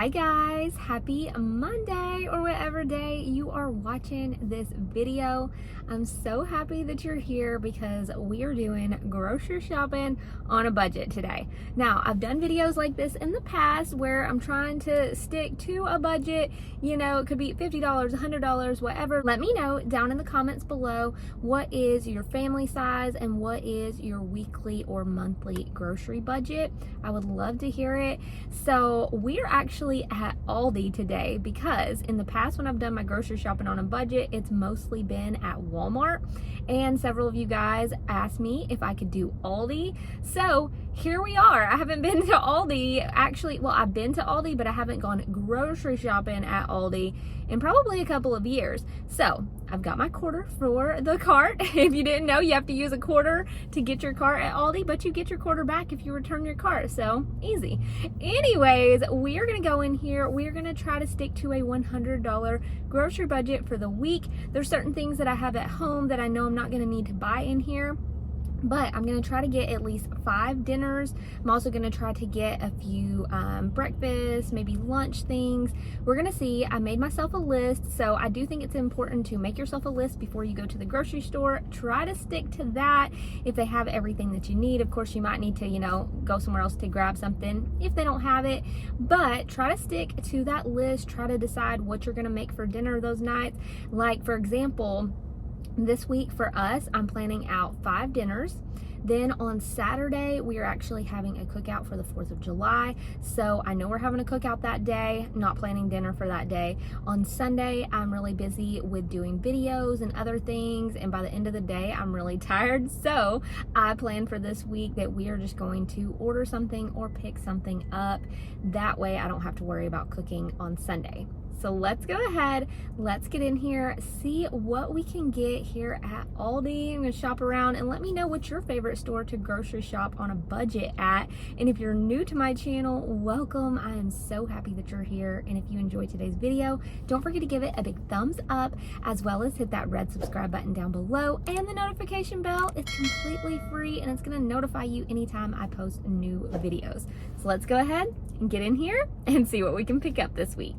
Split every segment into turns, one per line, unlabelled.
Hi guys, happy Monday or whatever day you are watching this video. I'm so happy that you're here because we are doing grocery shopping on a budget today. Now, I've done videos like this in the past where I'm trying to stick to a budget. You know, it could be $50, $100, whatever. Let me know down in the comments below what is your family size and what is your weekly or monthly grocery budget. I would love to hear it. So we're actually at Aldi today because in the past when I've done my grocery shopping on a budget, it's mostly been at Walmart, and several of you guys asked me if I could do Aldi. So here we are. I haven't been to Aldi actually. Well, I've been to Aldi, but I haven't gone grocery shopping at Aldi in probably a couple of years. So I've got my quarter for the cart. If you didn't know, you have to use a quarter to get your cart at Aldi, but you get your quarter back if you return your cart. So easy. Anyways, we are going to go in here. We're going to try to stick to a $100 grocery budget for the week. There's certain things that I have at home that I know I'm not going to need to buy in here, but I'm going to try to get at least 5 dinners. I'm also going to try to get a few breakfast, maybe lunch things. We're going to see. I made myself a list, so I do think it's important to make yourself a list before you go to the grocery store. Try to stick to that if they have everything that you need. Of course, you might need to, go somewhere else to grab something if they don't have it, but try to stick to that list. Try to decide what you're going to make for dinner those nights. Like, for example, this week for us, I'm planning out 5 dinners. Then on Saturday, we are actually having a cookout for the 4th of July. So I know we're having a cookout that day, not planning dinner for that day. On Sunday, I'm really busy with doing videos and other things. And by the end of the day, I'm really tired. So I plan for this week that we are just going to order something or pick something up. That way I don't have to worry about cooking on Sunday. So let's go ahead, let's get in here, see what we can get here at Aldi. I'm gonna shop around and let me know what's your favorite store to grocery shop on a budget at. And if you're new to my channel, welcome. I am so happy that you're here. And if you enjoyed today's video, don't forget to give it a big thumbs up, as well as hit that red subscribe button down below and the notification bell. It's completely free and it's gonna notify you anytime I post new videos. So let's go ahead and get in here and see what we can pick up this week.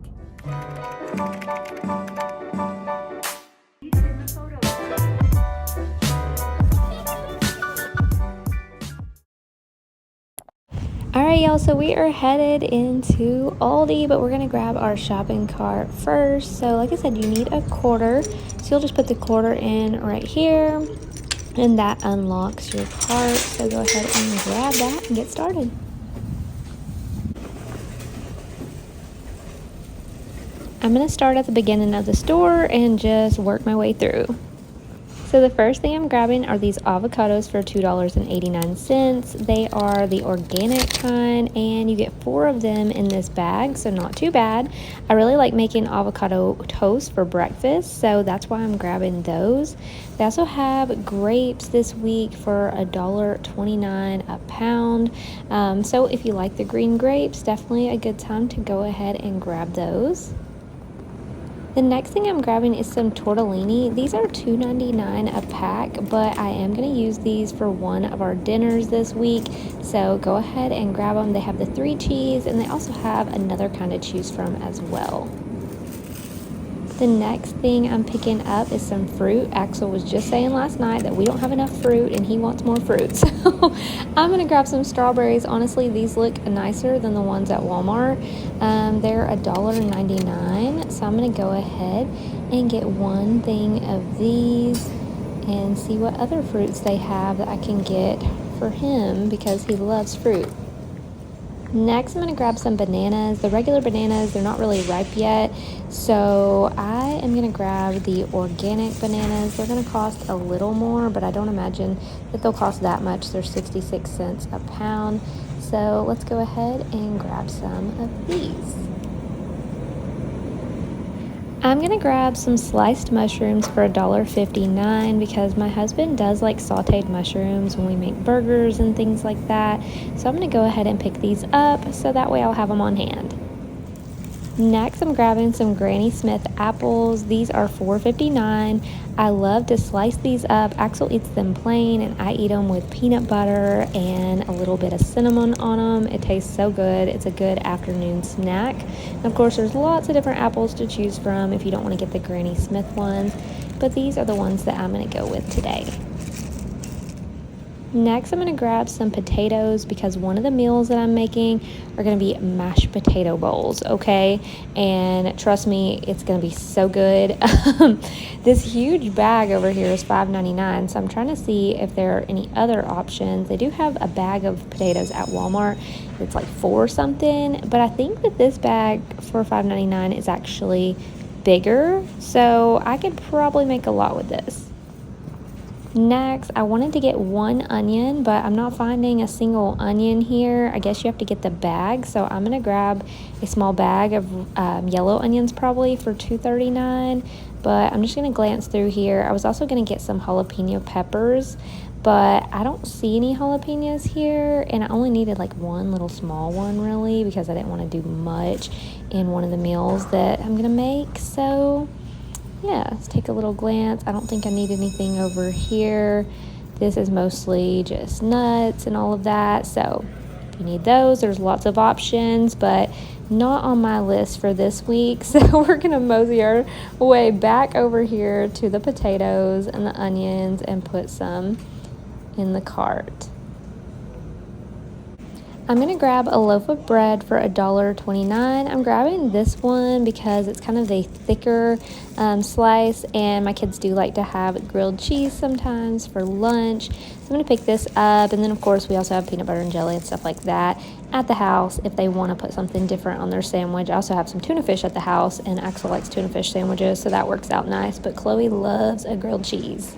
Alright y'all, so we are headed into Aldi, but we're going to grab our shopping cart first. So like I said, you need a quarter, so you'll just put the quarter in right here, and that unlocks your cart. So go ahead and grab that and get started. I'm going to start at the beginning of the store and just work my way through. So the first thing I'm grabbing are these avocados for $2.89. They are the organic kind, and you get 4 of them in this bag, so not too bad. I really like making avocado toast for breakfast, so that's why I'm grabbing those. They also have grapes this week for $1.29 a pound. So if you like the green grapes, definitely a good time to go ahead and grab those. The next thing I'm grabbing is some tortellini. These are $2.99 a pack, but I am going to use these for one of our dinners this week. So go ahead and grab them. They have the 3 cheese, and they also have another kind to choose from as well. The next thing I'm picking up is some fruit. Axel was just saying last night that we don't have enough fruit and he wants more fruit. So I'm going to grab some strawberries. Honestly, these look nicer than the ones at Walmart. They're $1.99. So I'm going to go ahead and get one thing of these and see what other fruits they have that I can get for him because he loves fruit. Next, I'm going to grab some bananas. The regular bananas, they're not really ripe yet, so I am going to grab the organic bananas. They're going to cost a little more, but I don't imagine that they'll cost that much. They're 66 cents a pound. So let's go ahead and grab some of these. I'm going to grab some sliced mushrooms for $1.59 because my husband does like sauteed mushrooms when we make burgers and things like that. So I'm going to go ahead and pick these up so that way I'll have them on hand. Next, I'm grabbing some Granny Smith apples. These are $4.59. I love to slice these up. Axel eats them plain, and I eat them with peanut butter and a little bit of cinnamon on them. It tastes so good. It's a good afternoon snack. And of course, there's lots of different apples to choose from if you don't want to get the Granny Smith ones, but these are the ones that I'm going to go with today. Next, I'm going to grab some potatoes because one of the meals that I'm making are going to be mashed potato bowls, okay? And trust me, it's going to be so good. This huge bag over here is $5.99, so I'm trying to see if there are any other options. They do have a bag of potatoes at Walmart. It's like $4 something, but I think that this bag for $5.99 is actually bigger, so I could probably make a lot with this. Next, I wanted to get one onion, but I'm not finding a single onion here. I guess you have to get the bag, so I'm going to grab a small bag of yellow onions probably for $2.39, but I'm just going to glance through here. I was also going to get some jalapeno peppers, but I don't see any jalapenos here, and I only needed like one little small one really because I didn't want to do much in one of the meals that I'm going to make, so yeah, let's take a little glance. I don't think I need anything over here. This is mostly just nuts and all of that. So if you need those, there's lots of options, but not on my list for this week. So we're going to mosey our way back over here to the potatoes and the onions and put some in the cart. I'm going to grab a loaf of bread for $1.29. I'm grabbing this one because it's kind of a thicker slice, and my kids do like to have grilled cheese sometimes for lunch. So I'm going to pick this up, and then of course we also have peanut butter and jelly and stuff like that at the house if they want to put something different on their sandwich. I also have some tuna fish at the house, and Axel likes tuna fish sandwiches, so that works out nice, but Chloe loves a grilled cheese.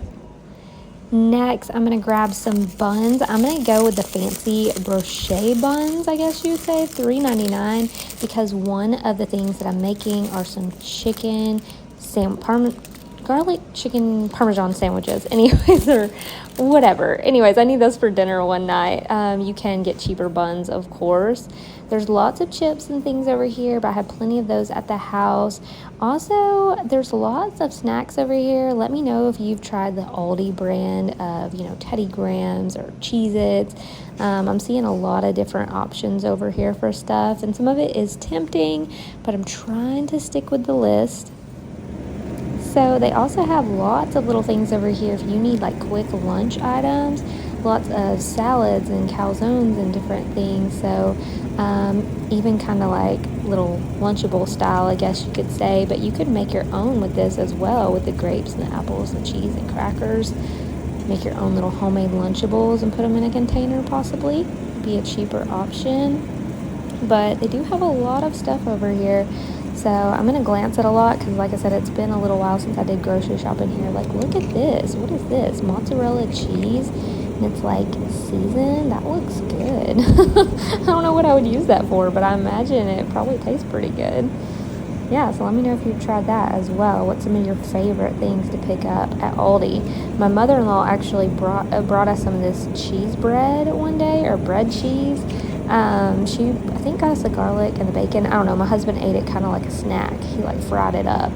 Next, I'm going to grab some buns. I'm going to go with the fancy brochet buns, I guess you would say, $3.99, because one of the things that I'm making are some garlic chicken parmesan sandwiches. Anyways, or whatever. Anyways, I need those for dinner one night. You can get cheaper buns, of course. There's lots of chips and things over here, but I have plenty of those at the house. Also, there's lots of snacks over here. Let me know if you've tried the Aldi brand of, Teddy Grahams or Cheez-Its. I'm seeing a lot of different options over here for stuff, and some of it is tempting, but I'm trying to stick with the list. So they also have lots of little things over here if you need like quick lunch items, lots of salads and calzones and different things. So even kind of like little Lunchable style, I guess you could say, but you could make your own with this as well, with the grapes and the apples and cheese and crackers. Make your own little homemade Lunchables and put them in a container possibly. Be a cheaper option. But they do have a lot of stuff over here. So I'm going to glance at a lot because, like I said, it's been a little while since I did grocery shopping here. Like, look at this. What is this? Mozzarella cheese. And it's like seasoned. That looks good. I don't know what I would use that for, but I imagine it probably tastes pretty good. Yeah, so let me know if you've tried that as well. What's some of your favorite things to pick up at Aldi? My mother-in-law actually brought us some of this cheese bread one day, or bread cheese. She, I think, got us the garlic and the bacon. I don't know. My husband ate it kind of like a snack. He like fried it up.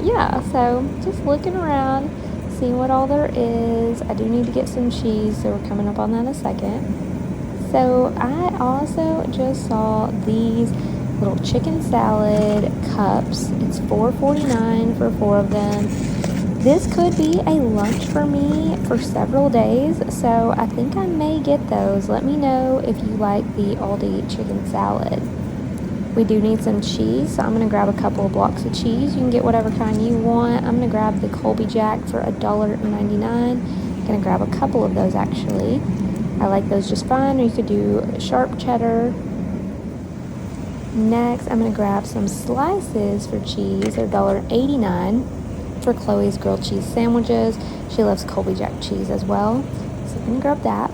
Yeah. So just looking around, seeing what all there is. I do need to get some cheese, so we're coming up on that in a second. So I also just saw these little chicken salad cups. It's $4.49 for 4 of them. This could be a lunch for me for several days, so I think I may get those. Let me know if you like the Aldi chicken salad. We do need some cheese, so I'm going to grab a couple of blocks of cheese. You can get whatever kind you want. I'm going to grab the Colby Jack for $1.99. I'm going to grab a couple of those, actually. I like those just fine, or you could do sharp cheddar. Next, I'm going to grab some slices for cheese. They're $1.89 for Chloe's grilled cheese sandwiches. She loves Colby Jack cheese as well, so I'm going to grab that.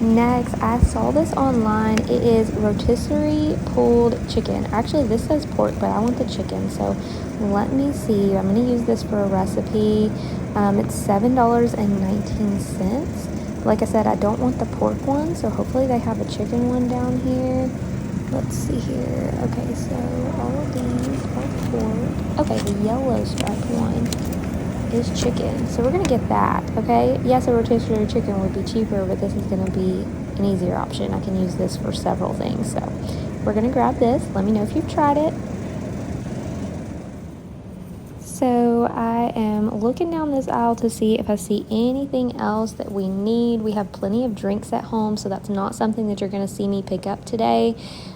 Next, I saw this online. It is rotisserie pulled chicken. Actually, this says pork, but I want the chicken, so let me see. I'm going to use this for a recipe. It's $7.19. Like I said, I don't want the pork one, so hopefully they have a chicken one down here. Let's see here. Okay, so all of these are pork. Okay, the yellow striped one is chicken. So we're going to get that, okay? Yes, a rotisserie chicken would be cheaper, but this is going to be an easier option. I can use this for several things. So we're going to grab this. Let me know if you've tried it. So I am looking down this aisle to see if I see anything else that we need. We have plenty of drinks at home, so that's not something that you're going to see me pick up today.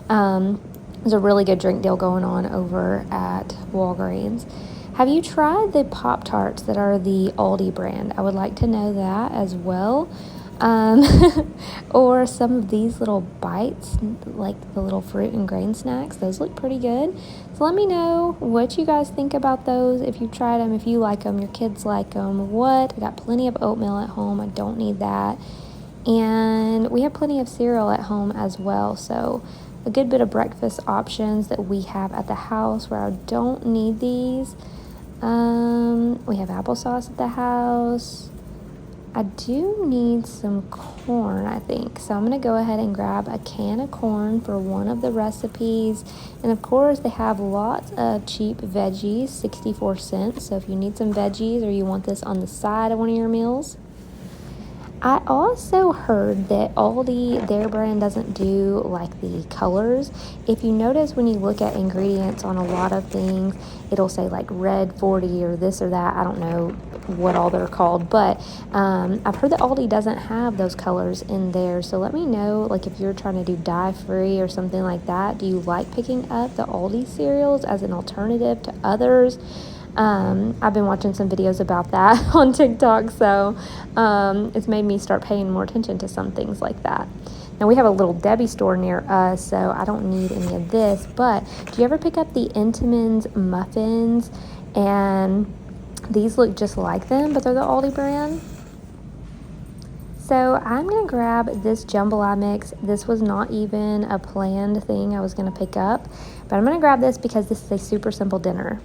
There's a really good drink deal going on over at Walgreens. Have you tried the Pop-Tarts that are the Aldi brand? I would like to know that as well. Or some of these little bites, like the little fruit and grain snacks. Those look pretty good. So let me know what you guys think about those. If you've tried them, if you like them, your kids like them, what? I got plenty of oatmeal at home. I don't need that. And we have plenty of cereal at home as well. So a good bit of breakfast options that we have at the house where I don't need these. We have applesauce at the house. I do need some corn, I think. So I'm going to go ahead and grab a can of corn for one of the recipes. And of course, they have lots of cheap veggies, 64 cents. So if you need some veggies or you want this on the side of one of your meals. I also heard that Aldi, their brand doesn't do like the colors. If you notice when you look at ingredients on a lot of things, it'll say like red 40 or this or that. I don't know what all they're called, but I've heard that Aldi doesn't have those colors in there. So let me know, like if you're trying to do dye-free or something like that, do you like picking up the Aldi cereals as an alternative to others? I've been watching some videos about that on TikTok, so it's made me start paying more attention to some things like that. Now, we have a little Debbie store near us, so I don't need any of this, but do you ever pick up the Entenmann's muffins? And these look just like them, but they're the Aldi brand. So I'm going to grab this jambalaya mix. This was not even a planned thing I was going to pick up, but I'm going to grab this because this is a super simple dinner.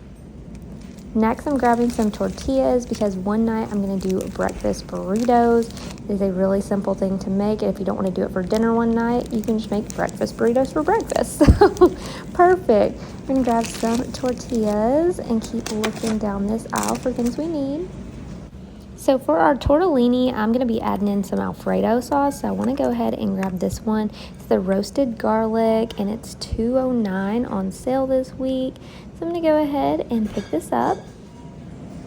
Next, I'm grabbing some tortillas because one night I'm going to do breakfast burritos. It is a really simple thing to make. And if you don't want to do it for dinner one night, you can just make breakfast burritos for breakfast. So, perfect. I'm going to grab some tortillas and keep looking down this aisle for things we need. So for our tortellini, I'm going to be adding in some Alfredo sauce. So I want to go ahead and grab this one. It's the roasted garlic, and it's $2.09 on sale this week. So I'm going to go ahead and pick this up.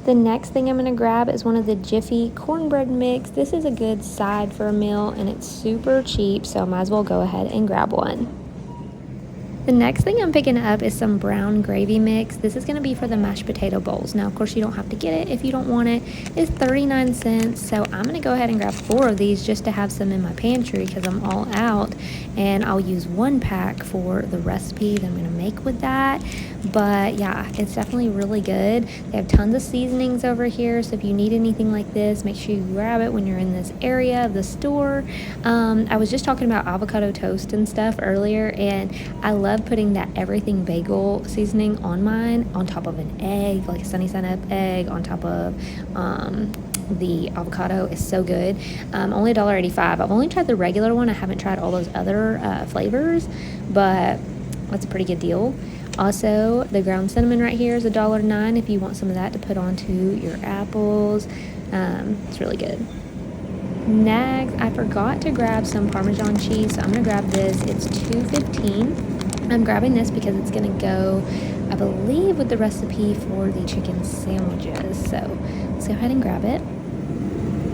The next thing I'm going to grab is one of the Jiffy cornbread mix. This is a good side for a meal, and it's super cheap, so I might as well go ahead and grab one. The next thing I'm picking up is some brown gravy mix. This is going to be for the mashed potato bowls. Now, of course, you don't have to get it if you don't want it. It's 39 cents, so I'm going to go ahead and grab 4 of these just to have some in my pantry because I'm all out, and I'll use 1 pack for the recipe that I'm going to make with that. But yeah, it's definitely really good. They have tons of seasonings over here, so if you need anything like this, make sure you grab it when you're in this area of the store. I was just talking about avocado toast and stuff earlier, and I love putting that everything bagel seasoning on mine on top of an egg, like a sunny side up egg on top of the avocado. Is so good. Only $1.85. I've only tried the regular one. I haven't tried all those other flavors, but that's a pretty good deal. Also, the ground cinnamon right here is $1.09 if you want some of that to put onto your apples. It's really good. Next, I forgot to grab some Parmesan cheese, so I'm going to grab this. It's $2.15. I'm grabbing this because it's going to go, I believe, with the recipe for the chicken sandwiches. So let's go ahead and grab it.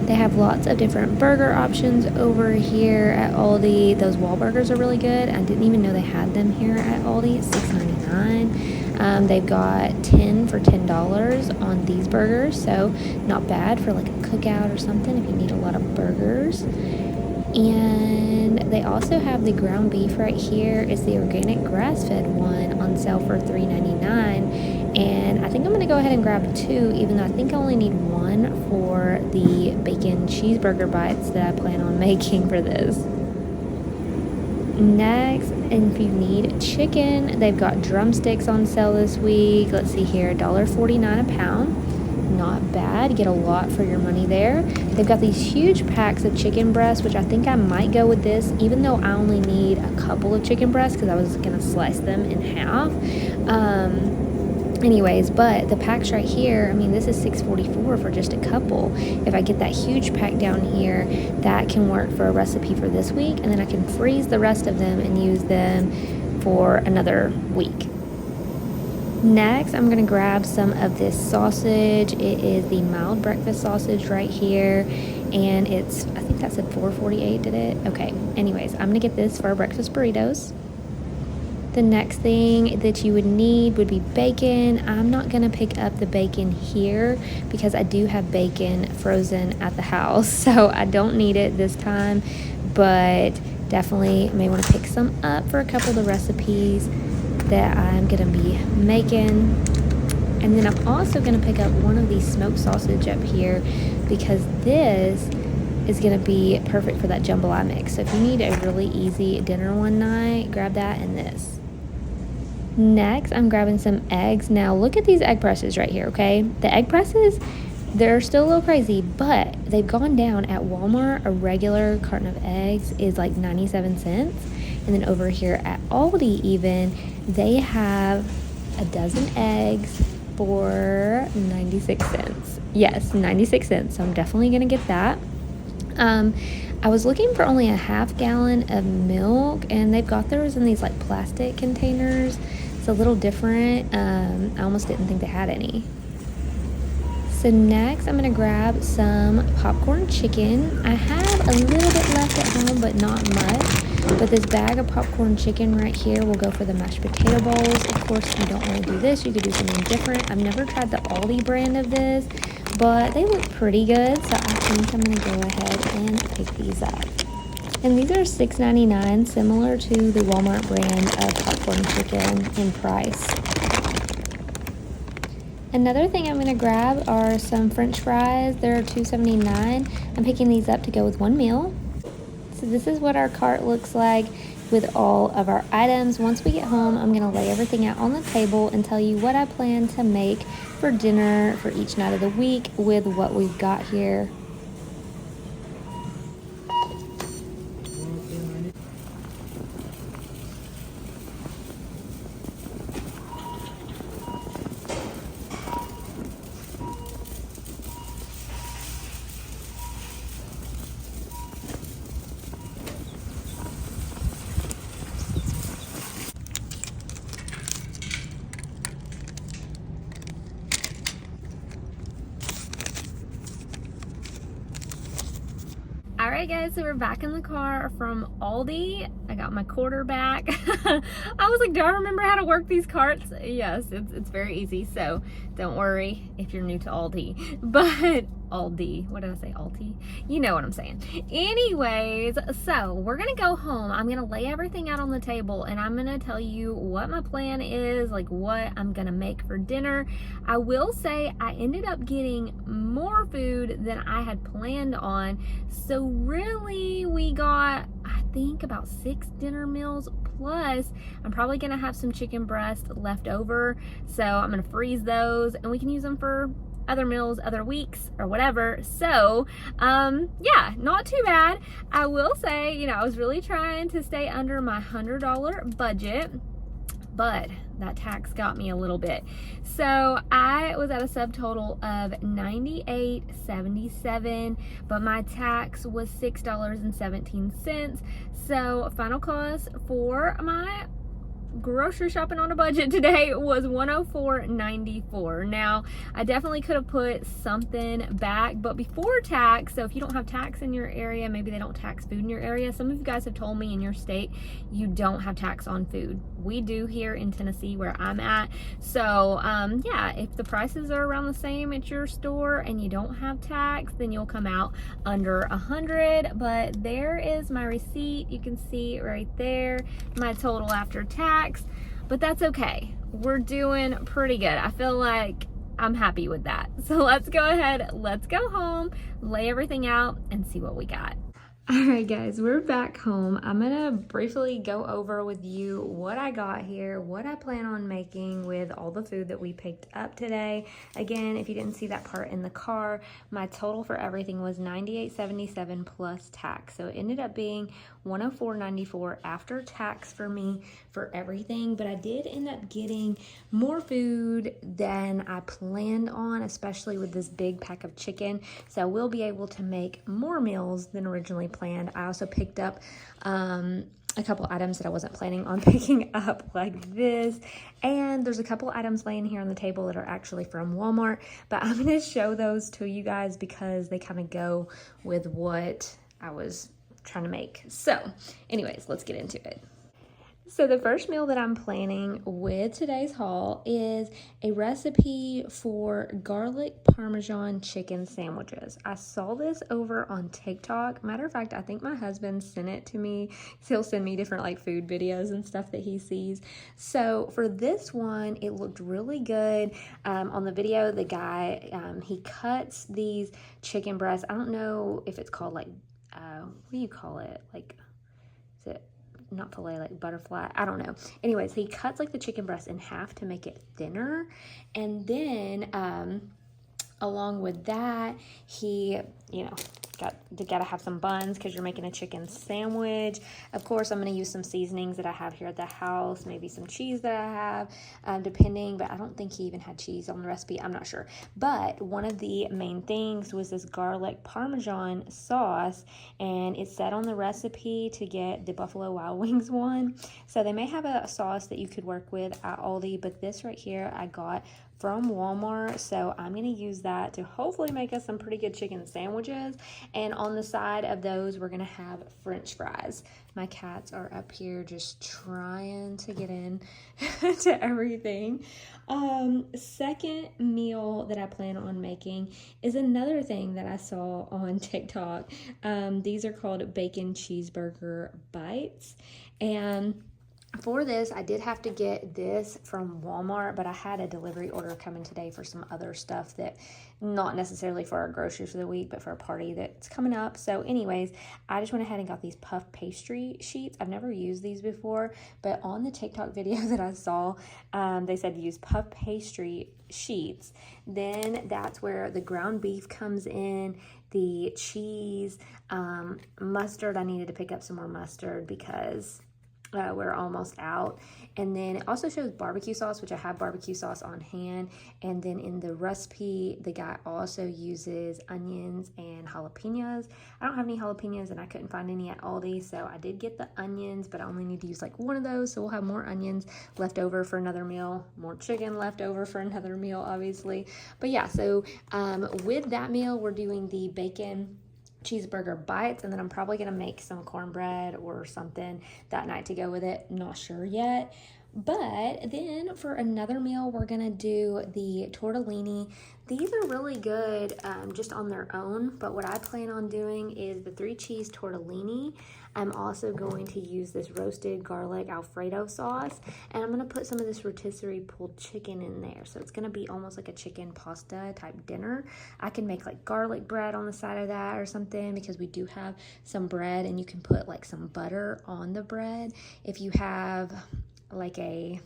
They have lots of different burger options over here at Aldi. Those wall burgers are really good. I didn't even know they had them here at Aldi. It's $6.99. They've got 10 for $10 on these burgers, so not bad for like a cookout or something if you need a lot of burgers. And they also have the ground beef right here. It's the organic grass-fed one on sale for $3.99. And I think I'm going to go ahead and grab 2, even though I think I only need 1 for the bacon cheeseburger bites that I plan on making for this. Next, and if you need chicken, they've got drumsticks on sale this week. Let's see here, $1.49 a pound. not bad. Get a lot for your money there. They've got these huge packs of chicken breasts, which I think I might go with this, even though I only need a couple of chicken breasts because I was going to slice them in half. Anyways, but the packs right here, I mean, this is $6.44 for just a couple. If I get that huge pack down here, that can work for a recipe for this week, and then I can freeze the rest of them and use them for another week. Next, I'm going to grab some of this sausage. It is the mild breakfast sausage right here, and it's, I think that said $4.48, did it? Okay, anyways, I'm going to get this for our breakfast burritos. The next thing that you would need would be bacon. I'm not going to pick up the bacon here because I do have bacon frozen at the house, so I don't need it this time, but definitely may want to pick some up for a couple of the recipes that I'm going to be making. And then I'm also going to pick up one of these smoked sausage up here because this is going to be perfect for that jambalaya mix. So if you need a really easy dinner one night, grab that and this. Next, I'm grabbing some eggs. Now, look at these egg presses right here, okay? The egg presses, they're still a little crazy, but they've gone down. At Walmart, a regular carton of eggs is like 97 cents. And then over here at Aldi even, they have a dozen eggs for 96 cents. Yes, 96 cents. So I'm definitely going to get that. I was looking for only a half gallon of milk, and they've got theirs in these like plastic containers. It's a little different. I almost didn't think they had any. So next, I'm going to grab some popcorn chicken. I have a little bit left at home, but not much. But this bag of popcorn chicken right here will go for the mashed potato bowls. Of course, if you don't want to do this, you could do something different. I've never tried the Aldi brand of this, but they look pretty good, so I think I'm going to go ahead and pick these up. And these are $6.99, similar to the Walmart brand of popcorn chicken in price. Another thing I'm going to grab are some French fries. They're $2.79. I'm picking these up to go with one meal. So this is what our cart looks like with all of our items. Once we get home, I'm going to lay everything out on the table and tell you what I plan to make for dinner for each night of the week with what we've got here. Alright guys, so we're back in the car from Aldi. I got my quarter back. I was like, do I remember how to work these carts? Yes, it's very easy, so don't worry if you're new to Aldi. But Aldi, what did I say, Aldi? You know what I'm saying. Anyways, so we're gonna go home. I'm gonna lay everything out on the table and I'm gonna tell you what my plan is, like what I'm gonna make for dinner. I will say I ended up getting more food than I had planned on. So really we got, I think, about 6 dinner meals, plus I'm probably gonna have some chicken breast left over. So I'm gonna freeze those and we can use them for other meals, other weeks, or whatever. So yeah, not too bad. I will say, you know, I was really trying to stay under my $100 budget, but that tax got me a little bit. So I was at a subtotal of $98.77, but my tax was $6.17. So final cost for my grocery shopping on a budget today was $104.94. Now I definitely could have put something back, but before tax, so if you don't have tax in your area, maybe they don't tax food in your area. Some of you guys have told me in your state you don't have tax on food. We do here in Tennessee where I'm at. So yeah, if the prices are around the same at your store and you don't have tax, then you'll come out under 100. But there is my receipt. You can see right there my total after tax. But that's okay. We're doing pretty good. I feel like I'm happy with that. So let's go ahead, let's go home, lay everything out and see what we got. Alright guys, we're back home. I'm gonna briefly go over with you what I got here, what I plan on making with all the food that we picked up today. Again, if you didn't see that part in the car, my total for everything was $98.77 plus tax. So it ended up being $104.94 after tax for me for everything, but I did end up getting more food than I planned on, especially with this big pack of chicken. So we'll be able to make more meals than originally planned. I also picked up a couple items that I wasn't planning on picking up, like this, and there's a couple items laying here on the table that are actually from Walmart, but I'm going to show those to you guys because they kind of go with what I was trying to make. So anyways, let's get into it. So the first meal that I'm planning with today's haul is a recipe for garlic parmesan chicken sandwiches. I saw this over on TikTok. Matter of fact, I think my husband sent it to me. He'll send me different like food videos and stuff that he sees. So for this one, it looked really good. On the video, the guy, he cuts these chicken breasts. I don't know if it's called like, what do you call it? Like, is it not fillet, like butterfly, I don't know. Anyways, he cuts like the chicken breast in half to make it thinner, and then along with that, he, you know, gotta have some buns because you're making a chicken sandwich. Of course, I'm going to use some seasonings that I have here at the house, maybe some cheese that I have, depending, but I don't think he even had cheese on the recipe. I'm not sure. But one of the main things was this garlic parmesan sauce, and it said on the recipe to get the Buffalo Wild Wings one. So they may have a sauce that you could work with at Aldi, but this right here I got from Walmart, so I'm going to use that to hopefully make us some pretty good chicken sandwiches. And on the side of those, we're going to have French fries. My cats are up here just trying to get in to everything. Second meal that I plan on making is another thing that I saw on TikTok. These are called bacon cheeseburger bites, and for this, I did have to get this from Walmart, but I had a delivery order coming today for some other stuff that not necessarily for our groceries for the week, but for a party that's coming up. So anyways, I just went ahead and got these puff pastry sheets. I've never used these before, but on the TikTok video that I saw, they said use puff pastry sheets. Then that's where the ground beef comes in, the cheese, mustard. I needed to pick up some more mustard because we're almost out. And then it also shows barbecue sauce, which I have barbecue sauce on hand. And then in the recipe, the guy also uses onions and jalapenos. I don't have any jalapenos and I couldn't find any at Aldi, so I did get the onions, but I only need to use like one of those, so we'll have more onions left over for another meal, more chicken left over for another meal, obviously. But yeah, so with that meal, we're doing the bacon cheeseburger bites, and then I'm probably gonna make some cornbread or something that night to go with it. Not sure yet. But then for another meal, we're gonna do the tortellini. These are really good just on their own, but what I plan on doing is the 3 cheese tortellini. I'm also going to use this roasted garlic Alfredo sauce, and I'm gonna put some of this rotisserie pulled chicken in there. So it's gonna be almost like a chicken pasta type dinner. I can make like garlic bread on the side of that or something, because we do have some bread, and you can put like some butter on the bread. If you have like at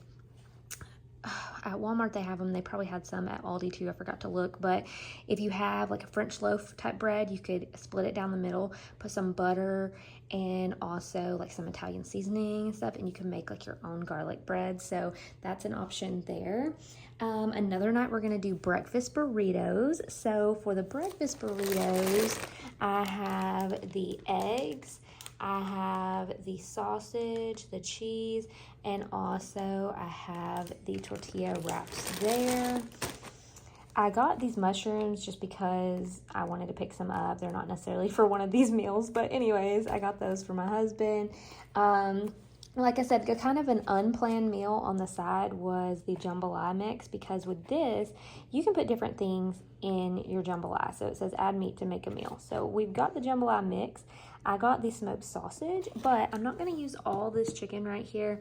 Walmart they have them, they probably had some at Aldi too, I forgot to look, but if you have like a French loaf type bread, you could split it down the middle, put some butter and also like some Italian seasoning and stuff, and you can make like your own garlic bread. So that's an option there. Another night we're gonna do breakfast burritos. So for the breakfast burritos, I have the eggs, I have the sausage, the cheese, and also I have the tortilla wraps there. I got these mushrooms just because I wanted to pick some up. They're not necessarily for one of these meals, but anyways, I got those for my husband. Like I said, kind of an unplanned meal on the side was the jambalaya mix, because with this, you can put different things in your jambalaya. So it says add meat to make a meal. So we've got the jambalaya mix. I got the smoked sausage, but I'm not going to use all this chicken right here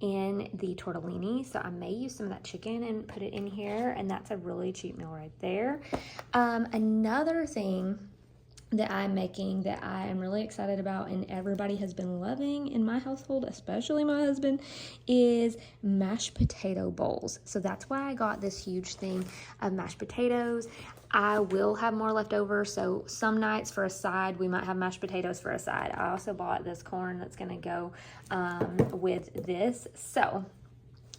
in the tortellini, so I may use some of that chicken and put it in here, and that's a really cheap meal right there. Another thing that I'm making that I am really excited about and everybody has been loving in my household, especially my husband, is mashed potato bowls. So that's why I got this huge thing of mashed potatoes. I will have more left over, so some nights for a side, we might have mashed potatoes for a side. I also bought this corn that's gonna go with this. So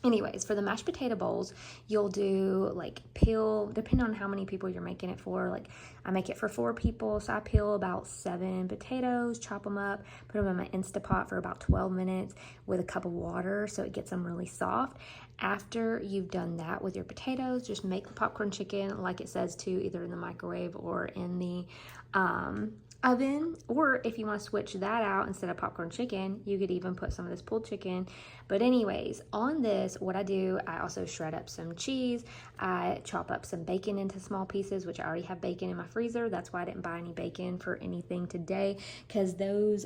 anyways, for the mashed potato bowls, you'll do like peel, depending on how many people you're making it for. Like I make it for 4 people, so I peel about 7 potatoes, chop them up, put them in my Instapot for about 12 minutes with a cup of water so it gets them really soft. After you've done that with your potatoes, just make the popcorn chicken like it says to, either in the microwave or in the oven, or if you want to switch that out, instead of popcorn chicken, you could even put some of this pulled chicken. But anyways, on this, what I do, I also shred up some cheese. I chop up some bacon into small pieces, which I already have bacon in my freezer. That's why I didn't buy any bacon for anything today, because those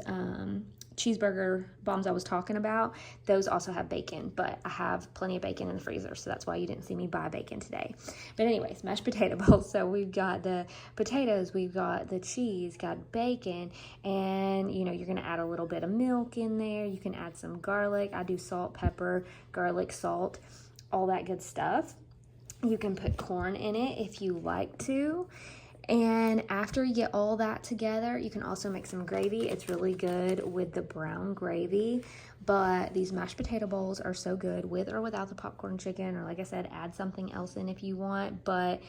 cheeseburger bombs I was talking about, those also have bacon, but I have plenty of bacon in the freezer, so that's why you didn't see me buy bacon today. But anyways, mashed potato bowls. So we've got the potatoes, we've got the cheese, got bacon, and you know, you're gonna add a little bit of milk in there. You can add some garlic. I do salt, pepper, garlic, salt, all that good stuff. You can put corn in it if you like to. And after you get all that together, you can also make some gravy. It's really good with the brown gravy, but these mashed potato bowls are so good with or without the popcorn chicken, or like I said, add something else in if you want, but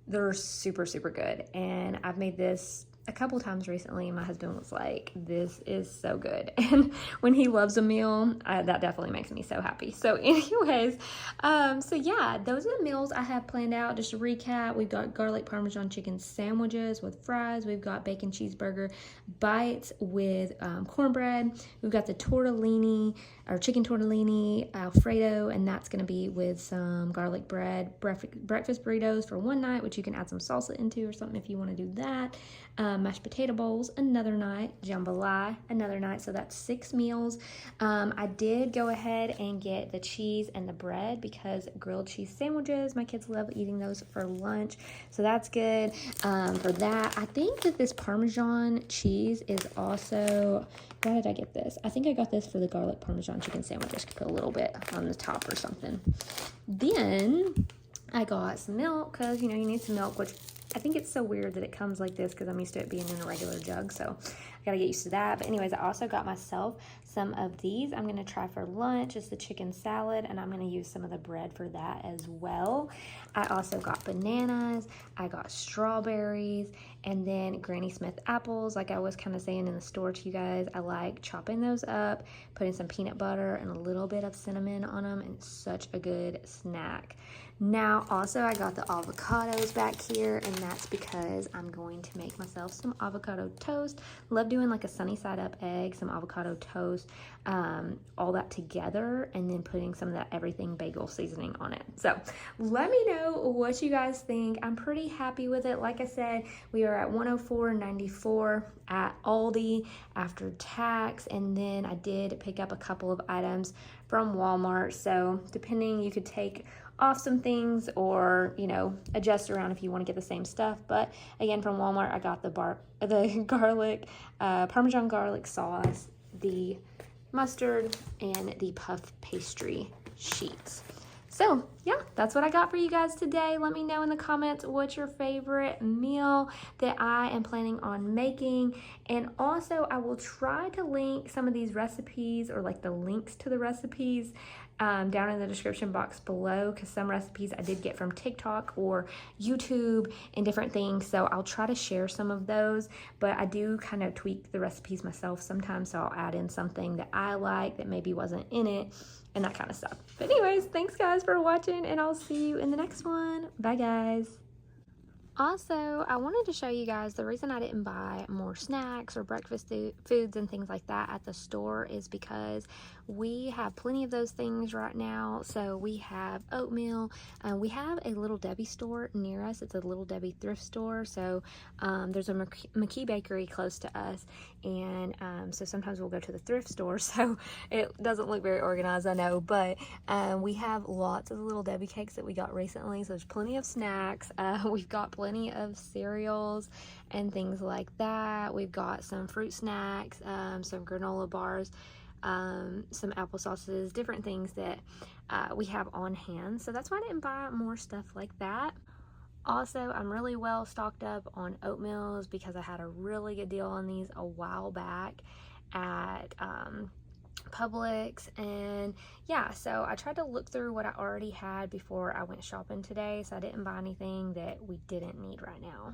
they're super, super good. And I've made this a couple times recently. My husband was like, this is so good. And when he loves a meal, that definitely makes me so happy. So anyways, so yeah, those are the meals I have planned out. Just to recap, we've got garlic parmesan chicken sandwiches with fries. We've got bacon cheeseburger bites with cornbread. We've got the tortellini, or chicken tortellini Alfredo, and that's gonna be with some garlic bread. Breakfast burritos for one night, which you can add some salsa into or something if you wanna do that. Mashed potato bowls another night, jambalaya another night, so that's 6 meals. I did go ahead and get the cheese and the bread because grilled cheese sandwiches, my kids love eating those for lunch, so that's good. For that, I think that this Parmesan cheese is also, why did I get this? I think I got this for the garlic Parmesan chicken sandwiches. Could put a little bit on the top or something. Then I got some milk, because you know you need some milk, which I think it's so weird that it comes like this because I'm used to it being in a regular jug, so I gotta get used to that. But anyways, I also got myself some of these. I'm gonna try for lunch. It's the chicken salad, and I'm gonna use some of the bread for that as well. I also got bananas, I got strawberries, and then Granny Smith apples. Like I was kind of saying in the store to you guys, I like chopping those up, putting some peanut butter and a little bit of cinnamon on them, and it's such a good snack. Now, also I got the avocados back here, and that's because I'm going to make myself some avocado toast. Love doing like a sunny side up egg, some avocado toast, all that together, and then putting some of that everything bagel seasoning on it. So let me know what you guys think. I'm pretty happy with it. Like I said, we are at $104.94 at Aldi after tax, and then I did pick up a couple of items from Walmart, so depending, you could take off some things or, you know, adjust around if you want to get the same stuff. But again, from Walmart, I got the garlic, Parmesan garlic sauce, the mustard, and the puff pastry sheets. So yeah, that's what I got for you guys today. Let me know in the comments what's your favorite meal that I am planning on making. And also I will try to link some of these recipes, or like the links to the recipes, down in the description box below, because some recipes I did get from TikTok or YouTube and different things, so I'll try to share some of those. But I do kind of tweak the recipes myself sometimes, so I'll add in something that I like that maybe wasn't in it and that kind of stuff. But anyways, thanks guys for watching, and I'll see you in the next one. Bye guys. Also, I wanted to show you guys the reason I didn't buy more snacks or breakfast foods and things like that at the store is because we have plenty of those things right now. So we have oatmeal. We have a Little Debbie store near us. It's a Little Debbie thrift store. So there's a McKee Bakery close to us, and so sometimes we'll go to the thrift store. So it doesn't look very organized, I know, but we have lots of Little Debbie cakes that we got recently. So there's plenty of snacks. We've got plenty plenty of cereals and things like that. We've got some fruit snacks, some granola bars, some apple sauces, different things that we have on hand. So that's why I didn't buy more stuff like that. Also, I'm really well stocked up on oatmeals because I had a really good deal on these a while back at Publix. And yeah, so I tried to look through what I already had before I went shopping today, so I didn't buy anything that we didn't need right now.